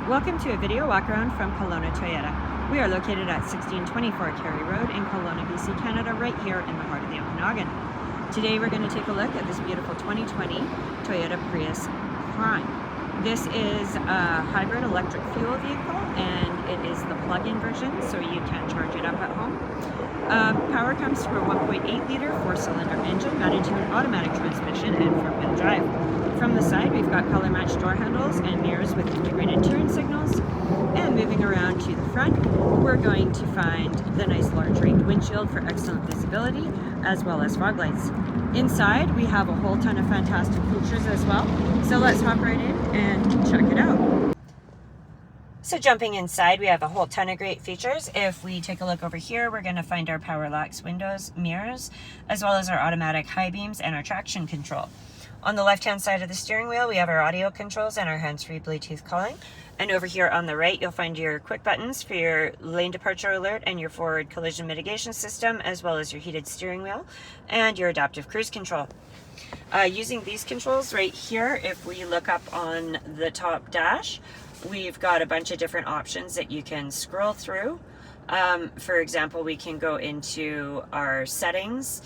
Welcome to a video walk around from Kelowna Toyota. We are located at 1624 Carey Road in Kelowna, BC, Canada, right here in the heart of the Okanagan. Today we're going to take a look at this beautiful 2020 Toyota Prius Prime. This is a hybrid electric fuel vehicle and it is the plug-in version, so you can charge it up at home. Power comes from a 1.8 liter 4-cylinder engine mounted to an automatic transmission and front-wheel drive. From the side, we've got color-matched door handles and mirrors with integrated turn signals. And moving around to the front, we're going to find the nice large ringed windshield for excellent visibility, as well as fog lights. Inside, we have a whole ton of fantastic features as well. So let's hop right in and check it out. So jumping inside, we have a whole ton of great features. If we take a look over here, we're going to find our power locks, windows, mirrors, as well as our automatic high beams and our traction control. On the left-hand side of the steering wheel, we have our audio controls and our hands-free Bluetooth calling. And over here on the right, you'll find your quick buttons for your lane departure alert and your forward collision mitigation system, as well as your heated steering wheel and your adaptive cruise control. Using these controls right here, if we look up on the top dash, we've got a bunch of different options that you can scroll through. For example, we can go into our settings,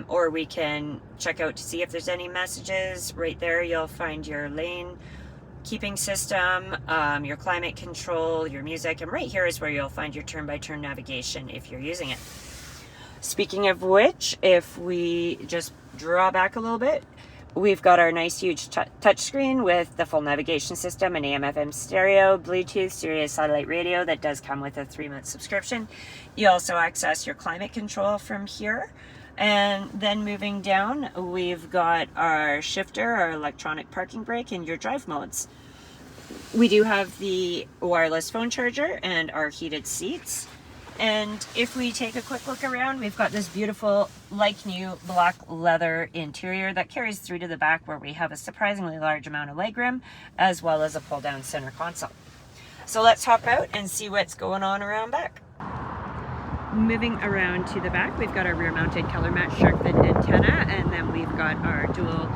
or we can check out to see if there's any messages. Right there you'll find your lane keeping system, your climate control, your music, and right here is where you'll find your turn-by-turn navigation if you're using it. Speaking of which, if we just draw back a little bit, we've got our nice huge touch screen with the full navigation system, an AM/FM stereo, Bluetooth, Sirius satellite radio that does come with a 3-month subscription. You also access your climate control from here. And then moving down, we've got our shifter, our electronic parking brake, and your drive modes. We do have the wireless phone charger and our heated seats. And if we take a quick look around, we've got this beautiful, like new, black leather interior that carries through to the back, where we have a surprisingly large amount of legroom, as well as a pull-down center console. So let's hop out and see what's going on around back. Moving around to the back, we've got our rear-mounted color-matched shark fin antenna, and then we've got our dual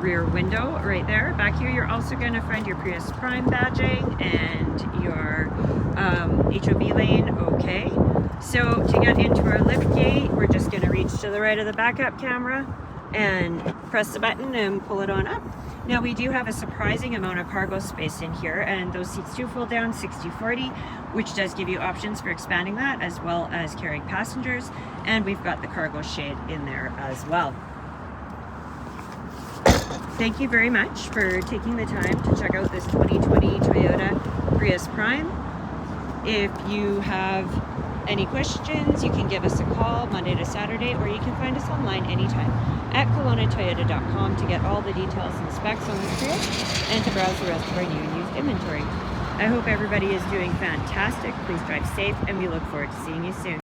rear window right there. Back here, you're also going to find your Prius Prime badging and your HOV lane. Okay, so to get into our lift gate, we're just going to reach to the right of the backup camera and press the button and pull it on up. Now we do have a surprising amount of cargo space in here, and those seats do fold down 60/40, which does give you options for expanding that as well as carrying passengers, and we've got the cargo shade in there as well. Thank you very much for taking the time to check out this 2020 Toyota Prius Prime. If you have any questions, you can give us a call Monday to Saturday, or you can find us online anytime at KelownaToyota.com to get all the details and specs on this Prius and to browse the rest of our new and used inventory. I hope everybody is doing fantastic. Please drive safe, and we look forward to seeing you soon.